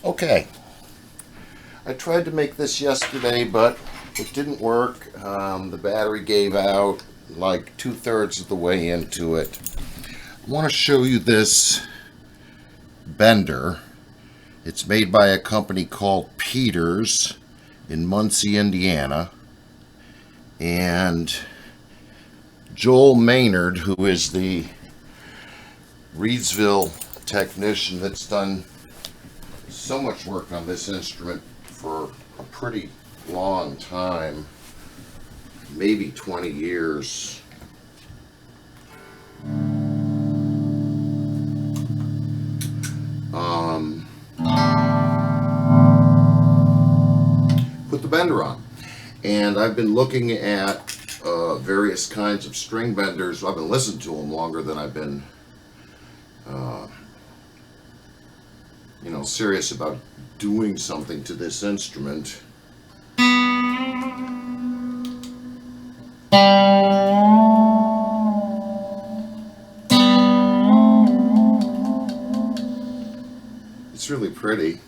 Okay, I tried to make this yesterday, but it didn't work. The battery gave out like 2/3 of the way into it. I want to show you this bender. It's made by a company called Peters in Muncie, Indiana. And Joel Maynard, who is the Reidsville technician that's done so much work on this instrument for a pretty long time, maybe 20 years. Put the bender on, and I've been looking at various kinds of string benders. I've been listening to them longer than I've been serious about doing something to this instrument. It's really pretty.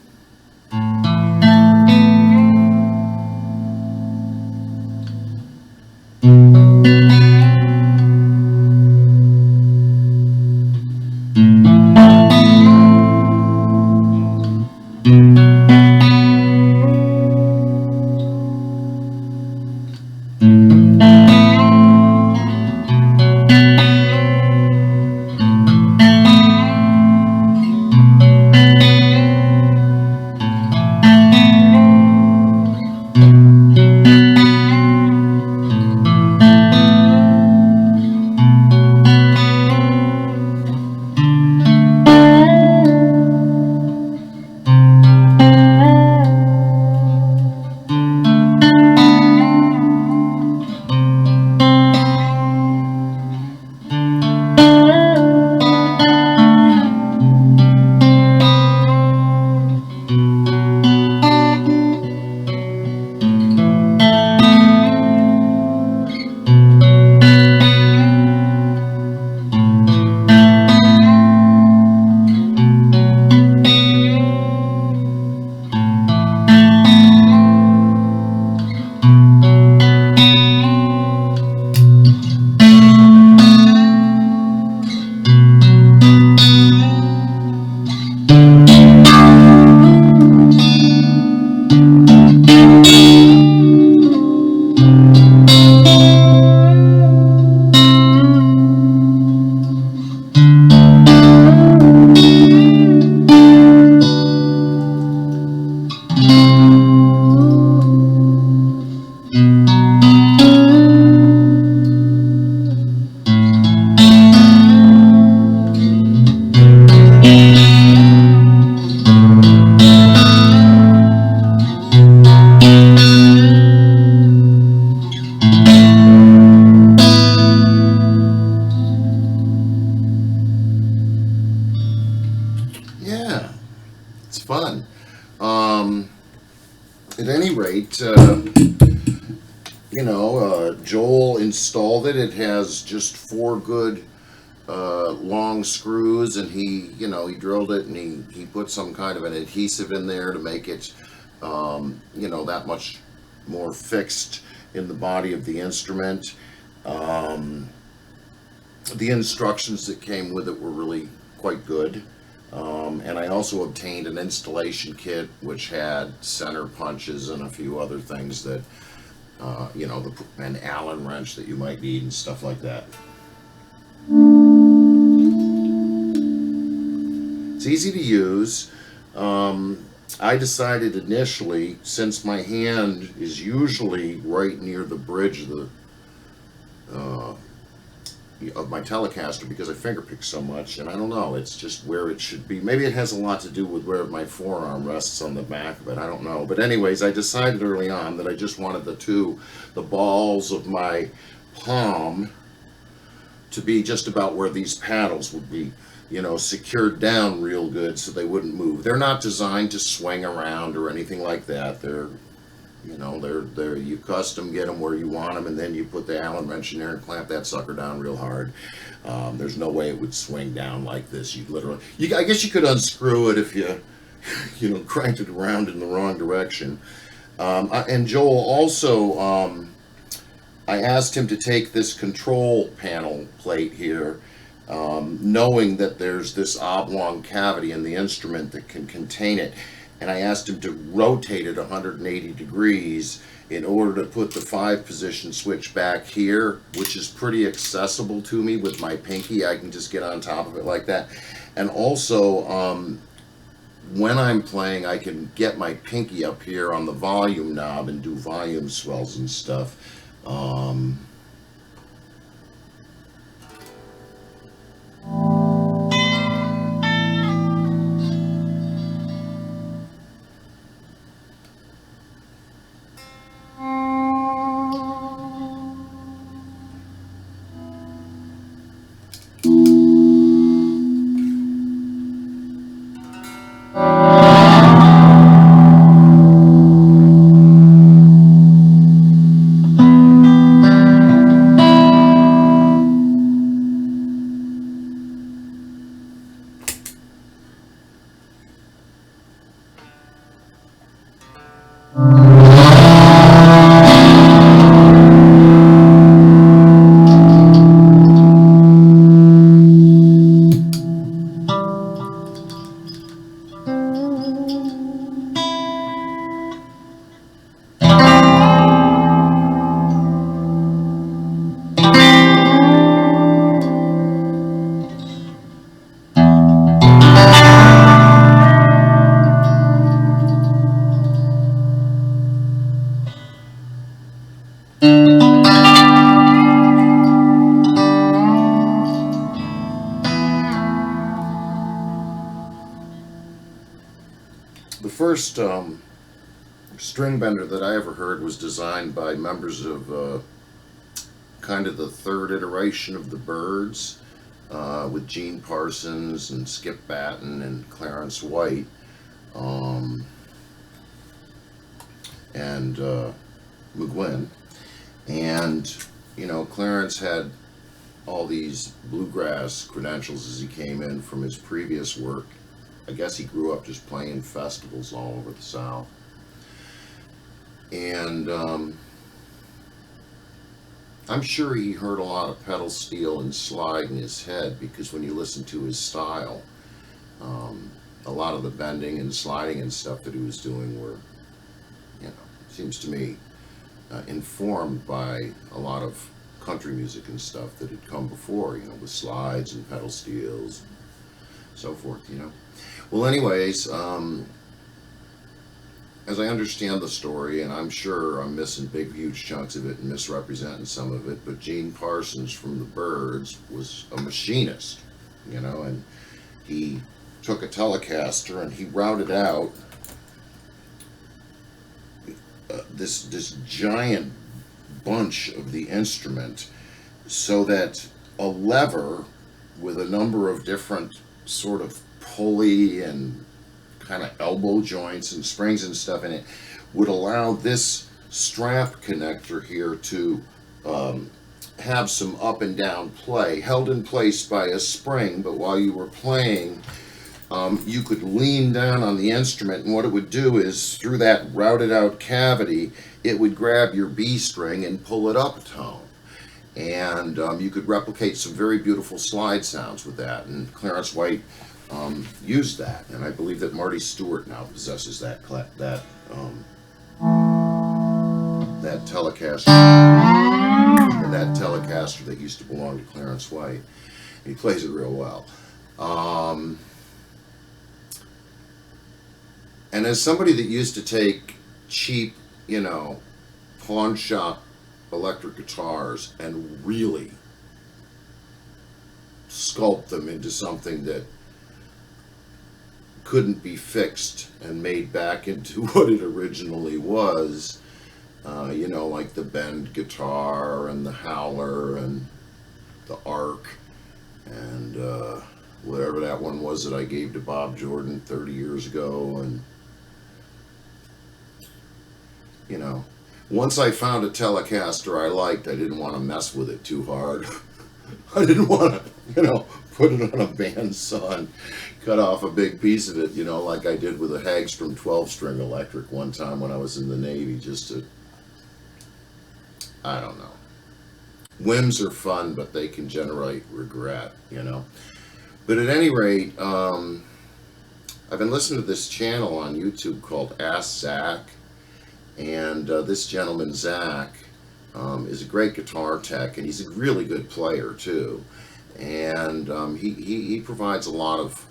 Yeah, it's fun. At any rate, Joel installed it. It has just 4 good long screws, and he drilled it, and he put some kind of an adhesive in there to make it, that much more fixed in the body of the instrument. The instructions that came with it were really quite good. And I also obtained an installation kit which had center punches and a few other things that, an Allen wrench that you might need and stuff like that. It's easy to use. I decided initially, since my hand is usually right near the bridge of my Telecaster, because I fingerpick so much, and I don't know, it's just where it should be. Maybe it has a lot to do with where my forearm rests on the back of it, I don't know. But anyways, I decided early on that I just wanted the balls of my palm to be just about where these paddles would be, secured down real good so they wouldn't move. They're not designed to swing around or anything like that. They're you custom get them where you want them, and then you put the Allen wrench in there and clamp that sucker down real hard. There's no way it would swing down like this. I guess you could unscrew it if you cranked it around in the wrong direction. And Joel also, I asked him to take this control panel plate here, knowing that there's this oblong cavity in the instrument that can contain it. And I asked him to rotate it 180 degrees in order to put the 5-position switch back here, which is pretty accessible to me with my pinky. I can just get on top of it like that. And also, when I'm playing, I can get my pinky up here on the volume knob and do volume swells and stuff. The first string bender that I ever heard was designed by members of kind of the third iteration of the Byrds, with Gene Parsons and Skip Batten and Clarence White, and McGuinn. And Clarence had all these bluegrass credentials as he came in from his previous work. I guess he grew up just playing festivals all over the South. And I'm sure he heard a lot of pedal steel and slide in his head, because when you listen to his style, a lot of the bending and sliding and stuff that he was doing were, seems to me, informed by a lot of country music and stuff that had come before, with slides and pedal steels and so forth, Well, anyways, as I understand the story, and I'm sure I'm missing big, huge chunks of it and misrepresenting some of it, but Gene Parsons from the Byrds was a machinist, and he took a Telecaster and he routed out this giant bunch of the instrument, so that a lever with a number of different sort of pulley and kind of elbow joints and springs and stuff in it would allow this strap connector here to have some up and down play, held in place by a spring, but while you were playing, you could lean down on the instrument, and what it would do is, through that routed out cavity, it would grab your B string and pull it up a tone. And you could replicate some very beautiful slide sounds with that, and Clarence White used that, and I believe that Marty Stewart now possesses that Telecaster, that used to belong to Clarence White. He plays it real well. And as somebody that used to take cheap, pawn shop electric guitars and really sculpt them into something that couldn't be fixed and made back into what it originally was, like the Bend guitar and the Howler and the Arc and whatever that one was that I gave to Bob Jordan 30 years ago. And once I found a Telecaster I liked, I didn't want to mess with it too hard. I didn't want to, put it on a bandsaw and cut off a big piece of it, you know, like I did with a Hagstrom 12-string electric one time when I was in the Navy, just to, I don't know. Whims are fun, but they can generate regret, you know. But at any rate, I've been listening to this channel on YouTube called Ask Zach, and this gentleman, Zach, is a great guitar tech, and he's a really good player too. And he provides a lot of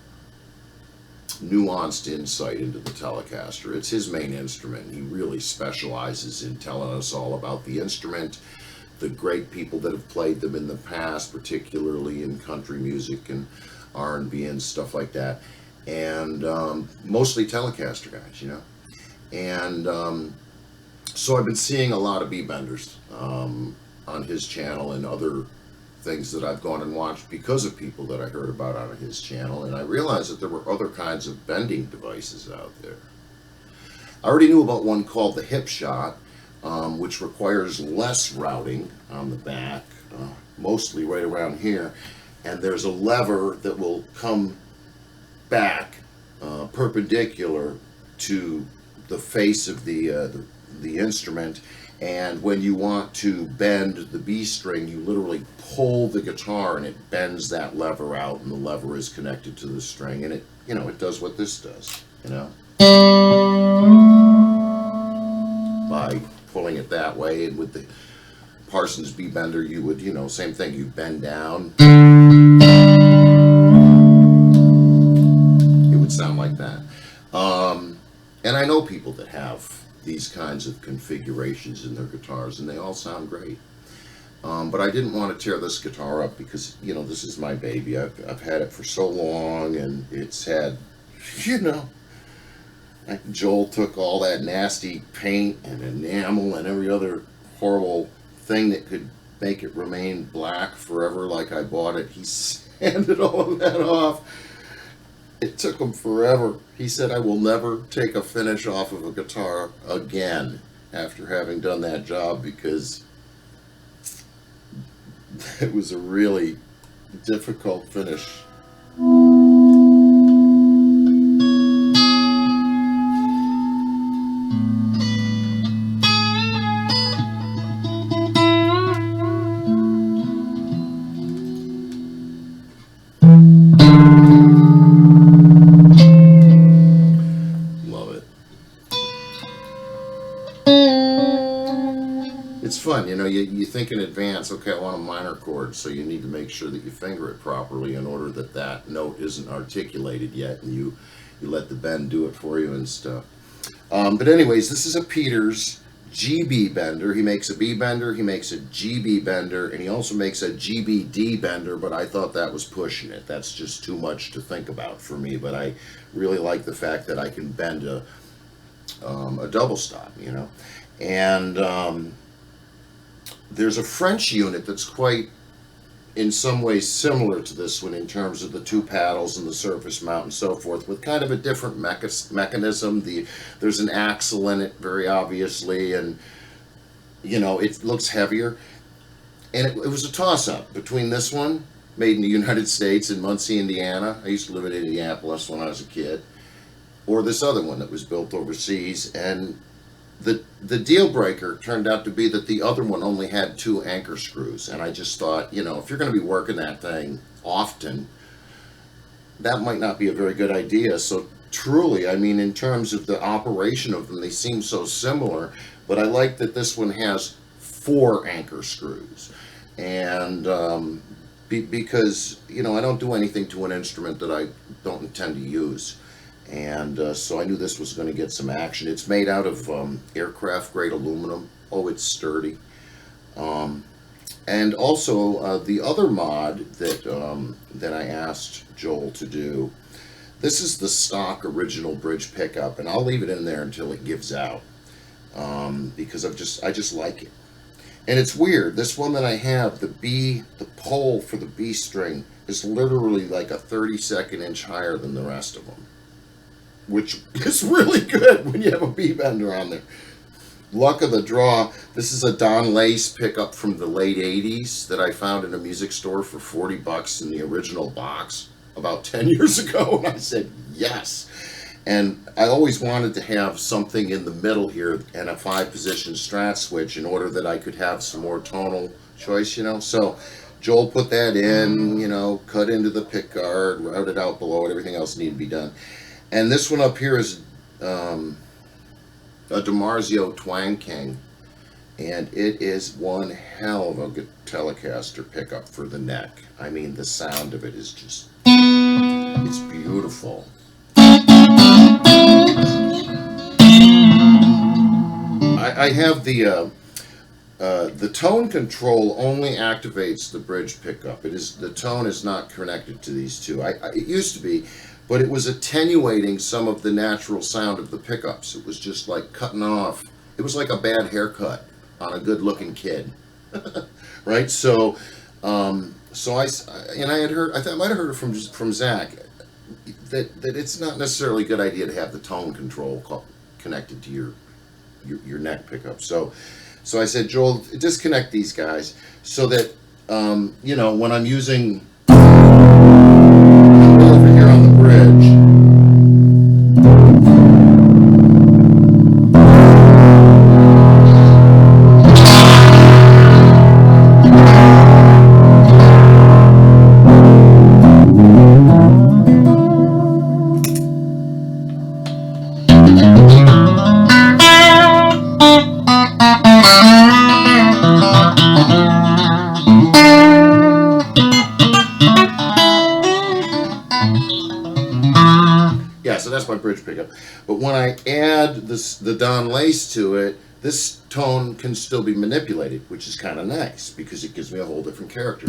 nuanced insight into the Telecaster. It's his main instrument. He really specializes in telling us all about the instrument, the great people that have played them in the past, particularly in country music and R&B and stuff like that, and mostly Telecaster guys, you know. And so I've been seeing a lot of B-benders on his channel and other things that I've gone and watched because of people that I heard about on his channel, and I realized that there were other kinds of bending devices out there. I already knew about one called the hip shot, which requires less routing on the back, mostly right around here, and there's a lever that will come back perpendicular to the face of the instrument, and when you want to bend the B string, you literally pull the guitar and it bends that lever out, and the lever is connected to the string, and it, you know, it does what this does, you know, by pulling it that way. And with the Parsons B bender, you would, you know, same thing, you bend down, it would sound like that. And I know people that have these kinds of configurations in their guitars, and they all sound great. But I didn't want to tear this guitar up because, you know, this is my baby. I've had it for so long, and it's had, you know, Joel took all that nasty paint and enamel and every other horrible thing that could make it remain black forever like I bought it. He sanded all of that off. It took him forever. He said, I will never take a finish off of a guitar again after having done that job, because it was a really difficult finish. It's fun, you know, you think in advance, okay, I want a minor chord, so you need to make sure that you finger it properly in order that that note isn't articulated yet, and you let the bend do it for you and stuff. But anyways, this is a Peters GB bender. He makes a B bender, he makes a GB bender, and he also makes a GBD bender, but I thought that was pushing it. That's just too much to think about for me, but I really like the fact that I can bend a double stop, you know. And there's a French unit that's quite, in some ways, similar to this one in terms of the two paddles and the surface mount and so forth, with kind of a different mechanism. There's an axle in it, very obviously, and, you know, it looks heavier. And it was a toss-up between this one, made in the United States in Muncie, Indiana. I used to live in Indianapolis when I was a kid. Or this other one that was built overseas. And the deal breaker turned out to be that the other one only had 2 anchor screws, and I just thought, you know, if you're going to be working that thing often, that might not be a very good idea. So truly, I mean, in terms of the operation of them, they seem so similar, but I like that this one has 4 anchor screws. And because, you know, I don't do anything to an instrument that I don't intend to use. And so I knew this was going to get some action. It's made out of aircraft grade aluminum. Oh, it's sturdy. And also the other mod that I asked Joel to do, this is the stock original bridge pickup, and I'll leave it in there until it gives out, because I just like it. And it's weird. This one that I have, the pole for the B string is literally like a 32nd inch higher than the rest of them, which is really good when you have a B bender on there. luck of the draw, this is a Don Lace pickup from the late 80s that I found in a music store for $40 in the original box about 10 years ago. And I said, yes. And I always wanted to have something in the middle here and a 5-position Strat switch in order that I could have some more tonal choice, you know. So Joel put that in, you know, cut into the pick guard, routed out below it, everything else needed to be done. And this one up here is a DiMarzio Twang King, and it is one hell of a Telecaster pickup for the neck. I mean, the sound of it is just, it's beautiful. I have the tone control only activates the bridge pickup. The tone is not connected to these two. It used to be, but it was attenuating some of the natural sound of the pickups. It was just like cutting off. It was like a bad haircut on a good-looking kid, right? So, I had heard. I might have heard it from Zach that it's not necessarily a good idea to have the tone control connected to your neck pickup. So I said, Joel, disconnect these guys so that you know, when I'm using over here on the bridge, yeah, so that's my bridge pickup. But when I add the Don Lace to it, this tone can still be manipulated, which is kind of nice because it gives me a whole different character.